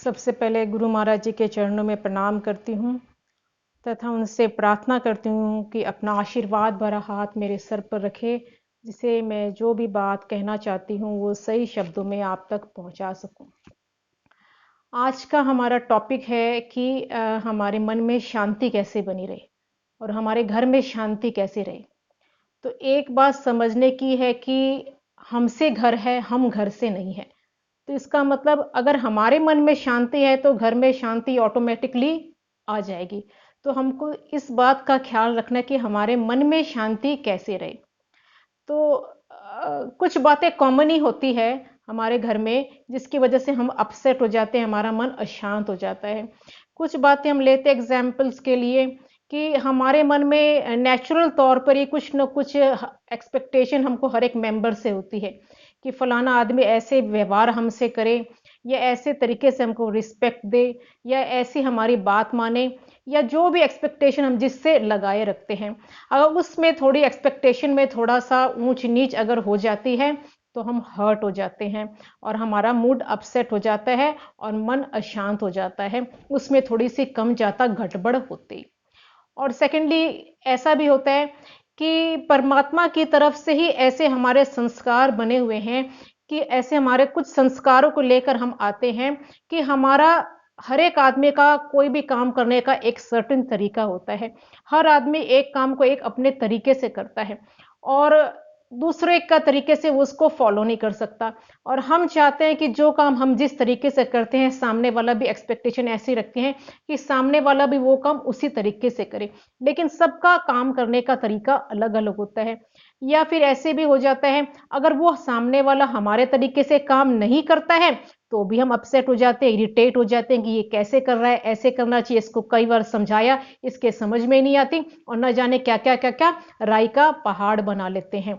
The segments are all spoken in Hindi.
सबसे पहले गुरु महाराज जी के चरणों में प्रणाम करती हूँ तथा उनसे प्रार्थना करती हूँ कि अपना आशीर्वाद भरा हाथ मेरे सर पर रखे, जिसे मैं जो भी बात कहना चाहती हूँ वो सही शब्दों में आप तक पहुँचा सकूँ। आज का हमारा टॉपिक है कि हमारे मन में शांति कैसे बनी रहे और हमारे घर में शांति कैसे रहे। तो एक बात समझने की है कि हमसे घर है, हम घर से नहीं है। तो इसका मतलब अगर हमारे मन में शांति है तो घर में शांति ऑटोमेटिकली आ जाएगी। तो हमको इस बात का ख्याल रखना कि हमारे मन में शांति कैसे रहे। तो कुछ बातें कॉमन ही होती है हमारे घर में, जिसकी वजह से हम अपसेट हो जाते हैं, हमारा मन अशांत हो जाता है। कुछ बातें हम लेते हैं एग्जाम्पल्स के लिए कि हमारे मन में नेचुरल तौर पर ही कुछ न कुछ एक्सपेक्टेशन हमको हर एक मेंबर से होती है कि फलाना आदमी ऐसे व्यवहार हमसे करे या ऐसे तरीके से हमको रिस्पेक्ट दे या ऐसी हमारी बात माने, या जो भी एक्सपेक्टेशन हम जिससे लगाए रखते हैं, अगर उसमें थोड़ी एक्सपेक्टेशन में थोड़ा सा ऊंच नीच अगर हो जाती है तो हम हर्ट हो जाते हैं और हमारा मूड अपसेट हो जाता है और मन अशांत हो जाता है, उसमें थोड़ी सी कम ज्यादा गड़बड़ होती। और सेकेंडली ऐसा भी होता है कि परमात्मा की तरफ से ही ऐसे हमारे संस्कार बने हुए हैं कि ऐसे हमारे कुछ संस्कारों को लेकर हम आते हैं कि हमारा हर एक आदमी का कोई भी काम करने का एक सर्टेन तरीका होता है। हर आदमी एक काम को एक अपने तरीके से करता है और दूसरे का तरीके से वो उसको फॉलो नहीं कर सकता। और हम चाहते हैं कि जो काम हम जिस तरीके से करते हैं, सामने वाला भी एक्सपेक्टेशन ऐसी रखते हैं कि सामने वाला भी वो काम उसी तरीके से करे। लेकिन सबका काम करने का तरीका अलग अलग होता है। या फिर ऐसे भी हो जाता है, अगर वो सामने वाला हमारे तरीके से काम नहीं करता है तो भी हम अपसेट हो जाते हैं, इरिटेट हो जाते हैं कि ये कैसे कर रहा है, ऐसे करना चाहिए, इसको कई बार समझाया, इसके समझ में नहीं आती और न जाने क्या क्या क्या क्या राई का पहाड़ बना लेते हैं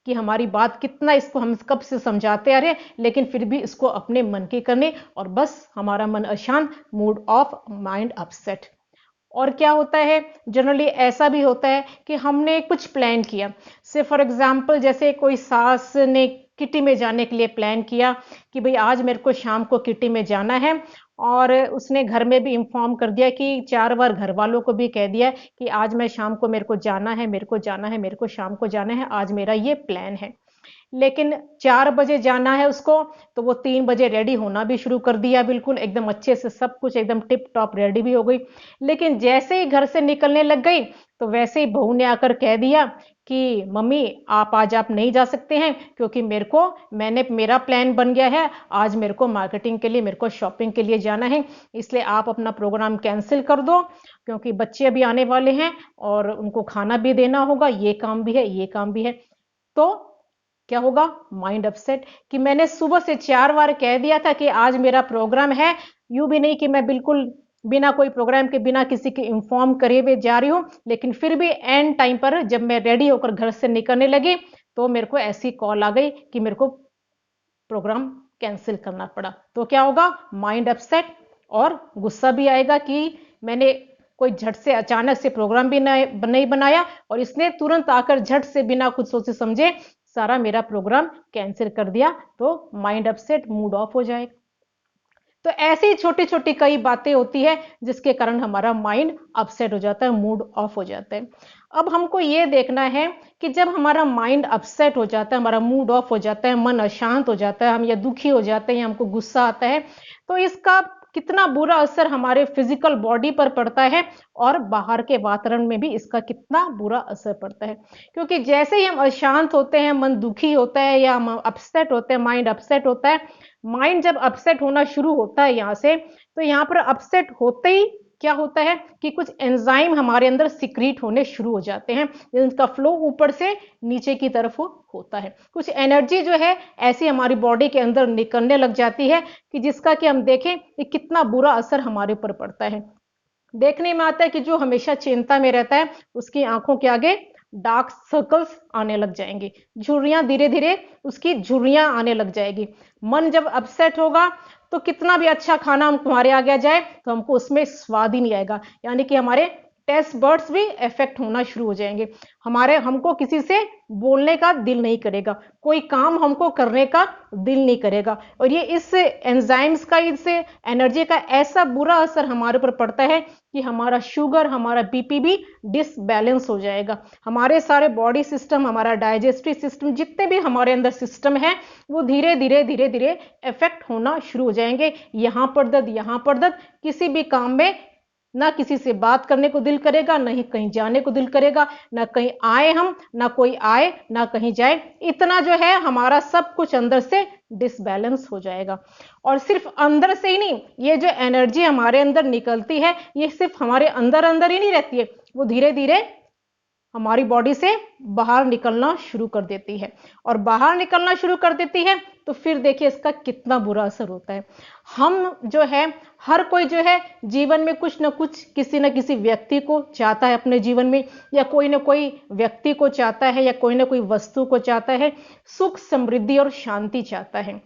कि हमारी बात कितना इसको हम कब से समझाते आ रहे हैं, लेकिन फिर भी इसको अपने मन की करने और बस हमारा मन अशांत, मूड ऑफ, माइंड अपसेट। और क्या होता है, जनरली ऐसा भी होता है कि हमने कुछ प्लान किया, से फॉर एग्जांपल जैसे कोई सास ने किटी में जाने के लिए प्लान किया कि भाई आज मेरे को शाम को किटी में जाना है, और उसने घर में भी इंफॉर्म कर दिया कि 4 बार घर वालों को भी कह दिया कि आज मैं शाम को मेरे को जाना है, मेरे को जाना है, मेरे को शाम को जाना है, आज मेरा ये प्लान है। लेकिन 4 बजे जाना है उसको, तो वो 3 बजे रेडी होना भी शुरू कर दिया, बिल्कुल एकदम अच्छे से सब कुछ एकदम टिप टॉप रेडी भी हो गई। लेकिन जैसे ही घर से निकलने लग गई तो वैसे ही बहू ने आकर कह दिया कि मम्मी आप नहीं जा सकते हैं, क्योंकि मेरा प्लान बन गया है, आज मेरे को मार्केटिंग के लिए, मेरे को शॉपिंग के लिए जाना है, इसलिए आप अपना प्रोग्राम कैंसिल कर दो, क्योंकि बच्चे अभी आने वाले हैं और उनको खाना भी देना होगा, ये काम भी है, ये काम भी है। तो क्या होगा, माइंड अपसेट कि मैंने सुबह से 4 बार कह दिया था कि आज मेरा प्रोग्राम है, यूं भी नहीं कि मैं बिल्कुल बिना कोई प्रोग्राम के, बिना किसी के इंफॉर्म करे हुए जा रही हूं, लेकिन फिर भी एंड टाइम पर जब मैं रेडी होकर घर से निकलने लगी तो मेरे को ऐसी कॉल आ गई कि मेरे को प्रोग्राम कैंसिल करना पड़ा। तो क्या होगा, माइंड अपसेट, और गुस्सा भी आएगा कि मैंने कोई झट से अचानक से प्रोग्राम भी नहीं बनाया और इसने तुरंत आकर झट से बिना कुछ सोचे समझे सारा मेरा प्रोग्राम कैंसिल कर दिया। तो माइंड अपसेट, मूड ऑफ हो जाएगा। तो ऐसी छोटी छोटी कई बातें होती है जिसके कारण हमारा माइंड अपसेट हो जाता है, मूड ऑफ हो जाता है। अब हमको ये देखना है कि जब हमारा माइंड अपसेट हो जाता है, हमारा मूड ऑफ हो जाता है, मन अशांत हो जाता है, हम या दुखी हो जाते हैं या हमको गुस्सा आता है, तो इसका कितना बुरा असर हमारे फिजिकल बॉडी पर पड़ता है और बाहर के वातावरण में भी इसका कितना बुरा असर पड़ता है। क्योंकि जैसे ही हम अशांत होते हैं, मन दुखी होता है या हम अपसेट होते हैं, माइंड अपसेट होता है, माइंड जब अपसेट होना शुरू होता है यहाँ से, तो यहाँ पर अपसेट होते ही क्या होता है कि कुछ एंजाइम हमारे अंदर सिक्रीट होने शुरू हो जाते हैं, जिनका फ्लो ऊपर से नीचे की तरफ होता है। कुछ एनर्जी जो है ऐसी हमारी बॉडी के अंदर निकलने लग जाती है कि जिसका कि हम देखें कि कितना बुरा असर हमारे ऊपर पड़ता है। देखने में आता है कि जो हमेशा चिंता में रहता है उसकी आंखों के आगे डार्क सर्कल्स आने लग जाएंगे, झुर्रियां, धीरे धीरे उसकी झुर्रियां आने लग जाएगी। मन जब अपसेट होगा तो कितना भी अच्छा खाना हमारे आगे आ जाए तो हमको उसमें स्वाद ही नहीं आएगा, यानी कि हमारे टेस्ट बर्ड्स भी इफेक्ट होना शुरू हो जाएंगे। हमको किसी से बोलने का दिल नहीं करेगा, कोई काम हमको करने का दिल नहीं करेगा। और ये इस एंजाइम्स का, इस एनर्जी का ऐसा बुरा असर हमारे ऊपर पड़ता है कि हमारा शुगर, हमारा बीपी भी डिसबैलेंस हो जाएगा। हमारे सारे बॉडी सिस्टम, हमारा डाइजेस्टिव सिस्टम, जितने भी हमारे अंदर सिस्टम है, वो धीरे धीरे धीरे धीरे इफेक्ट होना शुरू हो जाएंगे। यहाँ पर दर्द, यहाँ पर दर्द, किसी भी काम में ना किसी से बात करने को दिल करेगा, ना ही कहीं जाने को दिल करेगा, ना कहीं आए हम, ना कोई आए, ना कहीं जाए। इतना जो है हमारा सब कुछ अंदर से डिसबैलेंस हो जाएगा। और सिर्फ अंदर से ही नहीं, ये जो एनर्जी हमारे अंदर निकलती है, ये सिर्फ हमारे अंदर अंदर ही नहीं रहती है, वो धीरे धीरे हमारी बॉडी से बाहर निकलना शुरू कर देती है। और बाहर निकलना शुरू कर देती है तो फिर देखिए इसका कितना बुरा असर होता है। हम जो है, हर कोई जो है जीवन में कुछ ना कुछ, किसी न किसी व्यक्ति को चाहता है अपने जीवन में, या कोई ना कोई व्यक्ति को चाहता है, या कोई ना कोई वस्तु को चाहता है, सुख, समृद्धि और शांति चाहता है।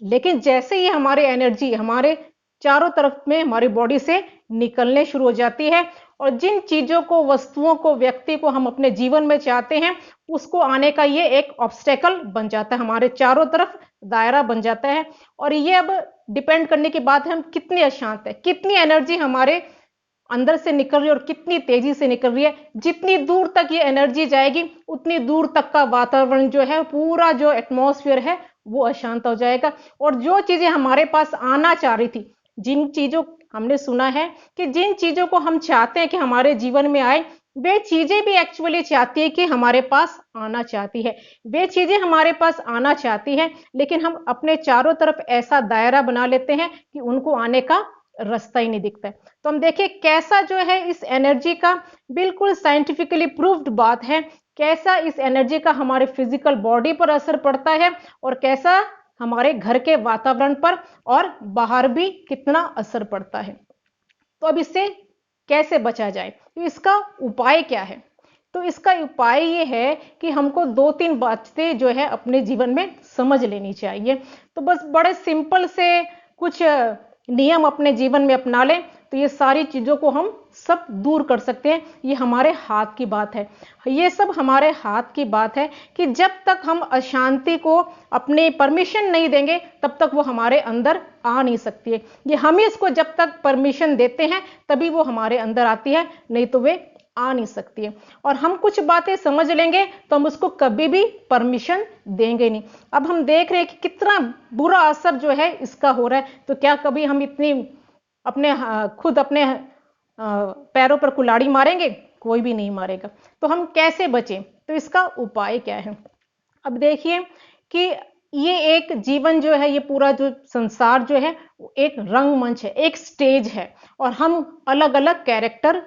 लेकिन जैसे ही हमारी एनर्जी हमारे चारों तरफ में हमारी बॉडी से निकलने शुरू हो जाती है, और जिन चीजों को, वस्तुओं को, व्यक्ति को हम अपने जीवन में चाहते हैं, उसको आने का ये एक ऑब्स्टेकल बन जाता है, हमारे चारों तरफ दायरा बन जाता है। और ये अब डिपेंड करने की बात है हम कितने अशांत है, कितनी एनर्जी हमारे अंदर से निकल रही है और कितनी तेजी से निकल रही है। जितनी दूर तक ये एनर्जी जाएगी, उतनी दूर तक का वातावरण जो है, पूरा जो एटमॉस्फेयर है, वो अशांत हो जाएगा। और जो चीजें हमारे पास आना चाह रही थी, जिन चीजों, हमने सुना है कि जिन चीजों को हम चाहते हैं कि हमारे जीवन में आए, वे चीजें भी एक्चुअली चाहती है कि हमारे पास आना चाहती है। वे चीजें हमारे पास आना चाहती है, लेकिन हम अपने चारों तरफ ऐसा दायरा बना लेते हैं कि उनको आने का रास्ता ही नहीं दिखता है। तो हम देखिए कैसा जो है इस एनर्जी का बिल्कुल साइंटिफिकली प्रूव्ड बात है, कैसा इस एनर्जी का हमारे फिजिकल बॉडी पर असर पड़ता है, और कैसा हमारे घर के वातावरण पर और बाहर भी कितना असर पड़ता है। तो अब इससे कैसे बचा जाए, तो इसका उपाय क्या है? तो इसका उपाय ये है कि हमको 2-3 बातें जो है अपने जीवन में समझ लेनी चाहिए। तो बस बड़े सिंपल से कुछ नियम अपने जीवन में अपना लें तो ये सारी चीजों को हम सब दूर कर सकते हैं। ये हमारे हाथ की बात है, ये सब हमारे हाथ की बात है कि जब तक हम अशांति को अपने परमिशन नहीं देंगे, तब तक वो हमारे अंदर आ नहीं सकती है। ये हम ही इसको जब तक परमिशन देते हैं तभी वो हमारे अंदर आती है, नहीं तो वे आ नहीं सकती है। और हम कुछ बातें समझ लेंगे तो हम उसको कभी भी परमिशन देंगे नहीं। अब हम देख रहे हैं कि कितना बुरा असर जो है इसका हो रहा है, तो क्या कभी हम इतनी अपने खुद अपने पैरों पर कुल्हाड़ी मारेंगे? कोई भी नहीं मारेगा। तो हम कैसे बचें? तो इसका उपाय क्या है? अब देखिए कि ये एक जीवन जो है, ये पूरा जो संसार जो है, एक रंगमंच है, एक स्टेज है, और हम अलग अलग कैरेक्टर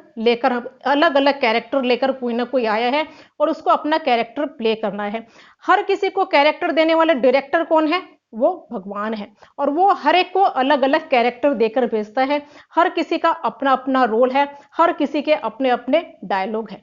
लेकर कोई ना कोई आया है और उसको अपना कैरेक्टर प्ले करना है। हर किसी को कैरेक्टर देने वाला डायरेक्टर कौन है? वो भगवान है, और वो हर एक को अलग अलग कैरेक्टर देकर भेजता है। हर किसी का अपना अपना रोल है, हर किसी के अपने अपने डायलॉग है।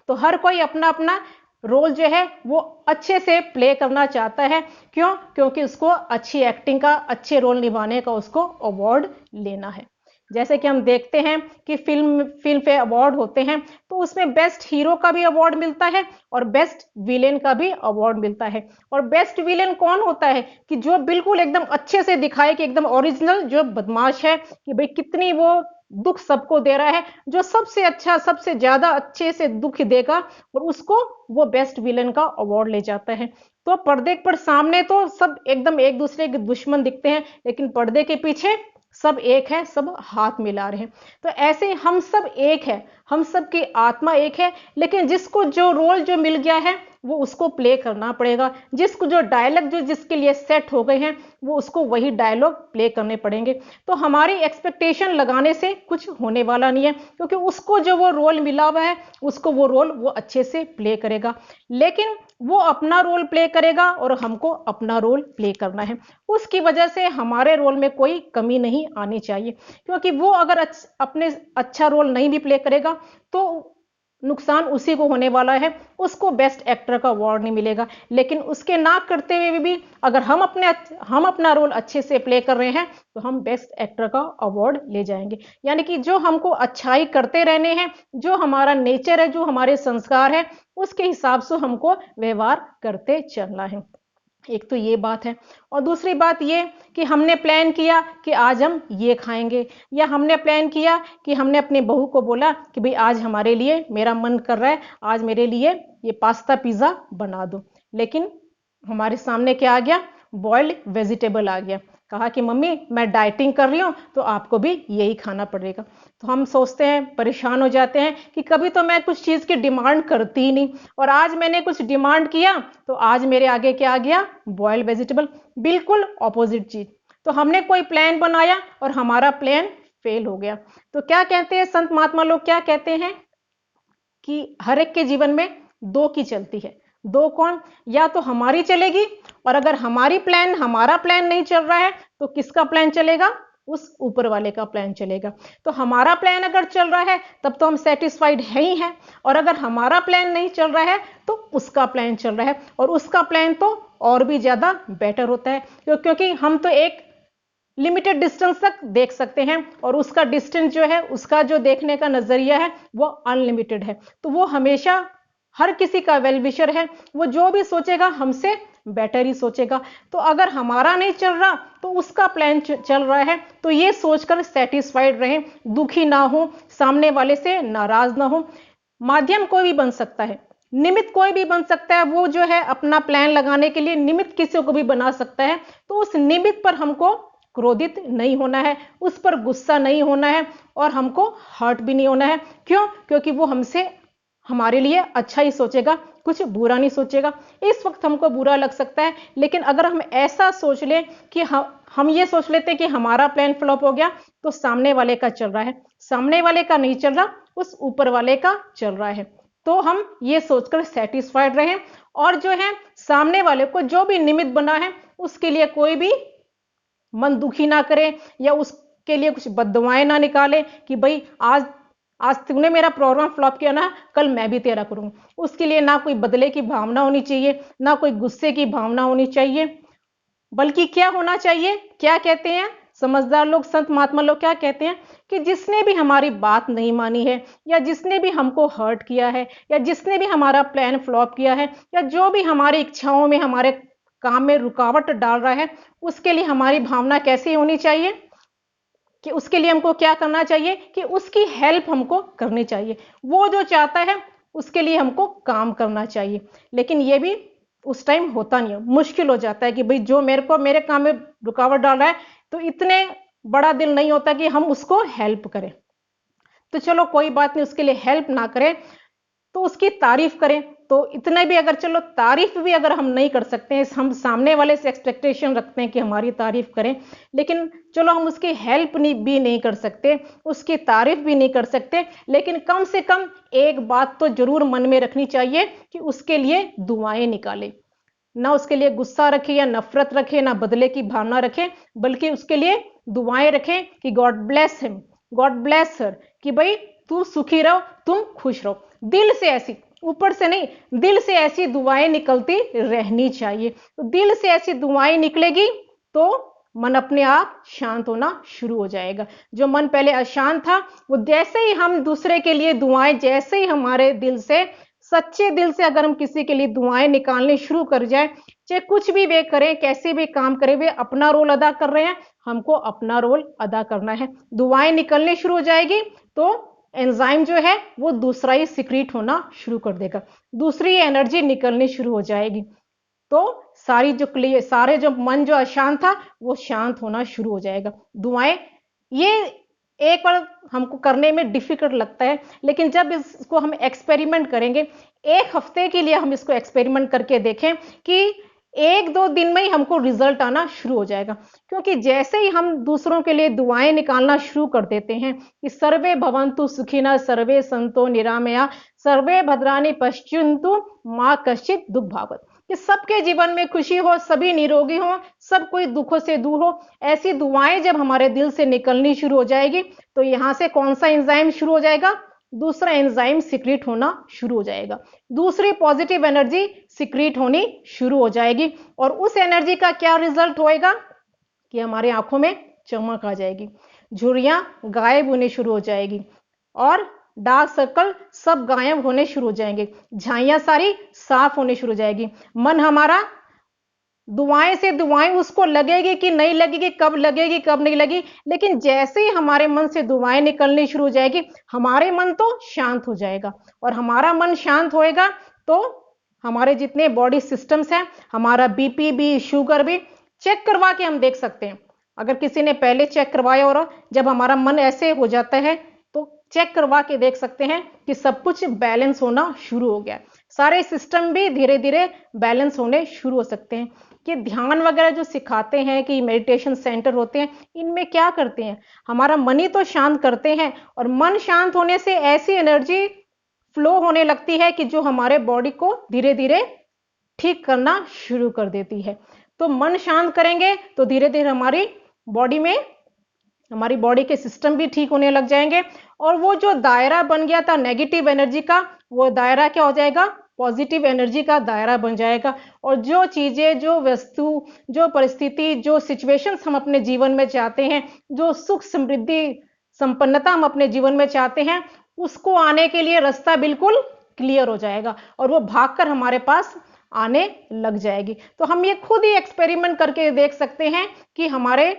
तो हर कोई अपना अपना रोल जो है वो अच्छे से प्ले करना चाहता है। क्यों? क्योंकि उसको अच्छी एक्टिंग का, अच्छे रोल निभाने का उसको अवार्ड लेना है। जैसे कि हम देखते हैं कि फिल्म पे अवार्ड होते हैं, तो उसमें बेस्ट हीरो का भी अवार्ड मिलता है और बेस्ट विलेन का भी अवार्ड मिलता है। और बेस्ट विलेन कौन होता है? कि जो बिल्कुल एकदम अच्छे से दिखाए कि एकदम ओरिजिनल जो बदमाश है, कि भाई कितनी वो दुख सबको दे रहा है, जो सबसे अच्छा, सबसे ज्यादा अच्छे से दुख देगा, और उसको वो बेस्ट विलेन का अवार्ड ले जाता है। तो पर्दे पर सामने तो सब एकदम एक दूसरे के दुश्मन दिखते हैं, लेकिन पर्दे के पीछे सब एक है, सब हाथ मिला रहे हैं। तो ऐसे हम सब एक है, हम सब की आत्मा एक है, लेकिन जिसको जो रोल जो मिल गया है वो उसको प्ले करना पड़ेगा। जिसको जो डायलॉग जो जिसके लिए सेट हो गए हैं, वो उसको वही डायलॉग प्ले करने पड़ेंगे। तो हमारी एक्सपेक्टेशन लगाने से कुछ होने वाला नहीं है, क्योंकि उसको जो वो रोल मिला हुआ है, उसको वो रोल वो अच्छे से प्ले करेगा। लेकिन वो अपना रोल प्ले करेगा और हमको अपना रोल प्ले करना है। उसकी वजह से हमारे रोल में कोई कमी नहीं आनी चाहिए, क्योंकि वो अगर अपने अच्छा रोल नहीं भी प्ले करेगा तो नुकसान उसी को होने वाला है, उसको बेस्ट एक्टर का अवार्ड नहीं मिलेगा। लेकिन उसके ना करते हुए भी अगर हम अपना रोल अच्छे से प्ले कर रहे हैं तो हम बेस्ट एक्टर का अवार्ड ले जाएंगे। यानी कि जो हमको अच्छाई करते रहने हैं, जो हमारा नेचर है, जो हमारे संस्कार है, उसके हिसाब से हमको व्यवहार करते चलना है। एक तो ये बात है। और दूसरी बात ये कि हमने प्लान किया कि आज हम ये खाएंगे, या हमने प्लान किया कि हमने अपनी बहू को बोला कि भाई आज हमारे लिए, मेरा मन कर रहा है आज मेरे लिए ये पास्ता पिज़्ज़ा बना दो। लेकिन हमारे सामने क्या आ गया? बॉइल्ड वेजिटेबल आ गया। कहा कि मम्मी मैं डाइटिंग कर रही हूँ तो आपको भी यही खाना पड़ेगा। तो हम सोचते हैं, परेशान हो जाते हैं कि कभी तो मैं कुछ चीज़ की डिमांड करती ही नहीं, और आज मैंने कुछ डिमांड किया तो आज मेरे आगे क्या आ गया? Boiled vegetable. बिल्कुल ऑपोजिट चीज़। तो हमने कोई प्लान बनाया और हमारा प्लान फेल हो गया। तो क्या कहते हैं संत महात्मा लोग, क्या कहते हैं कि हर एक के जीवन में दो की चलती है। दो कौन? या तो हमारी चलेगी, और अगर हमारा प्लान नहीं चल रहा है तो किसका प्लान चलेगा? उस ऊपर वाले का प्लान चलेगा। तो हमारा प्लान अगर चल रहा है तब तो हम सेटिस्फाइड है ही हैं, और अगर हमारा प्लान नहीं चल रहा है तो उसका प्लान चल रहा है, और उसका प्लान तो और भी ज्यादा बेटर होता है, क्योंकि हम तो एक लिमिटेड डिस्टेंस तक देख सकते हैं, और उसका डिस्टेंस जो है, उसका जो देखने का नजरिया है वो अनलिमिटेड है। तो वो हमेशा हर किसी का वेल विशर है, वो जो भी सोचेगा हमसे बेटर ही सोचेगा। तो अगर हमारा नहीं चल रहा तो उसका प्लान चल रहा है, तो ये सोचकर सेटिस्फाइड रहें, दुखी ना हो, सामने वाले से नाराज ना हो। माध्यम कोई भी बन सकता है, निमित्त कोई भी बन सकता है, वो जो है अपना प्लान लगाने के लिए निमित्त किसी को भी बना सकता है। तो उस निमित्त पर हमको क्रोधित नहीं होना है, उस पर गुस्सा नहीं होना है, और हमको हर्ट भी नहीं होना है। क्यों? क्योंकि वो हमसे हमारे लिए अच्छा ही सोचेगा, कुछ बुरा नहीं सोचेगा। इस वक्त हमको बुरा लग सकता है, लेकिन अगर हम ऐसा सोच लें कि हम ये सोच लेते हैं कि हमारा प्लान फ्लॉप हो गया तो सामने वाले का चल रहा है, सामने वाले का नहीं चल रहा, उस ऊपर वाले का चल रहा है। तो हम ये सोचकर सेटिस्फाइड रहें, और जो है सामने वाले को जो भी निमित्त बना है उसके लिए कोई भी मन दुखी ना करें, या उसके लिए कुछ बददुआएं ना निकालें कि भाई आज आज तूने मेरा प्रोग्राम फ्लॉप किया ना, कल मैं भी तेरा करूंगा। उसके लिए ना कोई बदले की भावना होनी चाहिए, ना कोई गुस्से की भावना होनी चाहिए, बल्कि क्या होना चाहिए? क्या कहते हैं समझदार लोग, संत महात्मा लोग, क्या कहते हैं कि जिसने भी हमारी बात नहीं मानी है, या जिसने भी हमको हर्ट किया है, या जिसने भी हमारा प्लान फ्लॉप किया है, या जो भी हमारी इच्छाओं में, हमारे काम में रुकावट डाल रहा है, उसके लिए हमारी भावना कैसी होनी चाहिए? कि उसके लिए हमको क्या करना चाहिए? कि उसकी हेल्प हमको करनी चाहिए। वो जो चाहता है उसके लिए हमको काम करना चाहिए। लेकिन ये भी उस टाइम होता नहीं है, मुश्किल हो जाता है कि भाई जो मेरे काम में रुकावट डाल रहा है, तो इतने बड़ा दिल नहीं होता कि हम उसको हेल्प करें। तो चलो कोई बात नहीं, उसके लिए हेल्प ना करें तो उसकी तारीफ करें। तो इतना भी अगर, चलो तारीफ भी अगर हम नहीं कर सकते हैं, हम सामने वाले से एक्सपेक्टेशन रखते हैं कि हमारी तारीफ करें, लेकिन चलो हम उसकी हेल्प भी नहीं कर सकते, उसकी तारीफ भी नहीं कर सकते, लेकिन कम से कम एक बात तो जरूर मन में रखनी चाहिए कि उसके लिए दुआएं निकालें। ना उसके लिए गुस्सा रखे, या नफरत रखे, ना बदले की भावना रखे, बल्कि उसके लिए दुआएं रखें कि God bless him, God bless her, कि भाई तू सुखी रहो, तुम खुश रहो। दिल से ऐसी, ऊपर से नहीं, दिल से ऐसी दुआएं निकलती रहनी चाहिए। तो दिल से ऐसी दुआएं निकलेगी तो मन अपने आप शांत होना शुरू हो जाएगा। जो मन पहले अशांत था, वो जैसे ही हम दूसरे के लिए दुआएं, जैसे ही हमारे दिल से, सच्चे दिल से अगर हम किसी के लिए दुआएं निकालने शुरू कर जाए, चाहे कुछ भी वे करें, कैसे भी काम करें, वे अपना रोल अदा कर रहे हैं, हमको अपना रोल अदा करना है। दुआएं निकलने शुरू हो जाएगी तो एंजाइम जो है वो दूसरा ही सिक्रीट होना शुरू कर देगा, दूसरी एनर्जी निकलनी शुरू हो जाएगी। तो सारे जो मन जो अशांत था वो शांत होना शुरू हो जाएगा। दुआएं, ये एक बार हमको करने में डिफिकल्ट लगता है, लेकिन जब इसको हम एक्सपेरिमेंट करेंगे, एक हफ्ते के लिए हम इसको एक्सपेरिमेंट करके देखें कि 1-2 दिन में ही हमको रिजल्ट आना शुरू हो जाएगा। क्योंकि जैसे ही हम दूसरों के लिए दुआएं निकालना शुरू कर देते हैं कि सर्वे भवन्तु सुखिनः, सर्वे सन्तो निरामया, सर्वे भद्राणि पश्यन्तु मा कश्चित् दुःख भाग्, कि सबके जीवन में खुशी हो, सभी निरोगी हो, सब कोई दुखों से दूर हो। ऐसी दुआएं जब हमारे दिल से निकलनी शुरू हो जाएगी तो यहां से कौन सा एंजाइम शुरू हो जाएगा? दूसरा एंजाइम सिक्रीट होना शुरू हो जाएगा, दूसरी पॉजिटिव एनर्जी सिक्रीट होनी शुरू हो जाएगी। और उस एनर्जी का क्या रिजल्ट होएगा कि हमारी आंखों में चमक आ जाएगी, झुर्रियां गायब होने शुरू हो जाएगी और डार्क सर्कल सब गायब होने शुरू हो जाएंगे, झाइयां सारी साफ होने शुरू हो जाएगी। मन हमारा दुआएं से दुआएं उसको लगेगी कि नहीं लगेगी, कब लगेगी कब नहीं लगेगी, लेकिन जैसे ही हमारे मन से दुआएं निकलनी शुरू हो जाएगी हमारे मन तो शांत हो जाएगा। और हमारा मन शांत होएगा तो हमारे जितने बॉडी सिस्टम्स हैं, हमारा बीपी भी, शुगर भी चेक करवा के हम देख सकते हैं। अगर किसी ने पहले चेक करवाया और जब हमारा मन ऐसे हो जाता है तो चेक करवा के देख सकते हैं कि सब कुछ बैलेंस होना शुरू हो गया, सारे सिस्टम भी धीरे धीरे बैलेंस होने शुरू हो सकते हैं। कि ध्यान वगैरह जो सिखाते हैं कि मेडिटेशन सेंटर होते हैं, इनमें क्या करते हैं, हमारा मन ही तो शांत करते हैं और मन शांत होने से ऐसी एनर्जी फ्लो होने लगती है कि जो हमारे बॉडी को धीरे धीरे ठीक करना शुरू कर देती है। तो मन शांत करेंगे तो धीरे धीरे हमारी बॉडी के सिस्टम भी ठीक होने लग जाएंगे और वो जो दायरा बन गया था नेगेटिव एनर्जी का, वो दायरा क्या हो जाएगा, पॉजिटिव एनर्जी का दायरा बन जाएगा। और जो चीजें, जो वस्तु, जो परिस्थिति, जो सिचुएशंस हम अपने जीवन में चाहते हैं, जो सुख समृद्धि संपन्नता हम अपने जीवन में चाहते हैं, उसको आने के लिए रास्ता बिल्कुल क्लियर हो जाएगा और वो भागकर हमारे पास आने लग जाएगी। तो हम ये खुद ही एक्सपेरिमेंट करके देख सकते हैं कि हमारे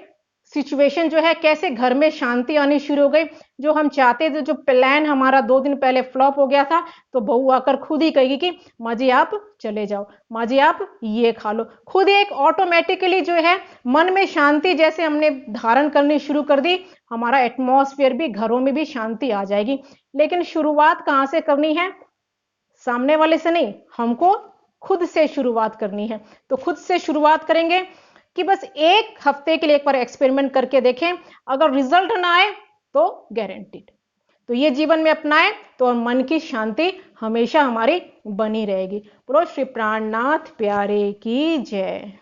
सिचुएशन जो है कैसे घर में शांति आनी शुरू हो गई। जो हम चाहते थे, जो प्लान हमारा 2 दिन पहले फ्लॉप हो गया था, तो बहू आकर खुद ही कहेगी कि माँ जी आप चले जाओ, माँ जी आप ये खा लो। खुद ही एक ऑटोमेटिकली जो है मन में शांति जैसे हमने धारण करनी शुरू कर दी, हमारा एटमॉस्फेयर भी, घरों में भी शांति आ जाएगी। लेकिन शुरुआत कहाँ से करनी है, सामने वाले से नहीं, हमको खुद से शुरुआत करनी है। तो खुद से शुरुआत करेंगे कि बस 1 हफ्ते के लिए एक बार एक्सपेरिमेंट करके देखें, अगर रिजल्ट ना आए तो गारंटीड, तो ये जीवन में अपनाएं तो मन की शांति हमेशा हमारी बनी रहेगी। बोलो श्री प्राणनाथ प्यारे की जय।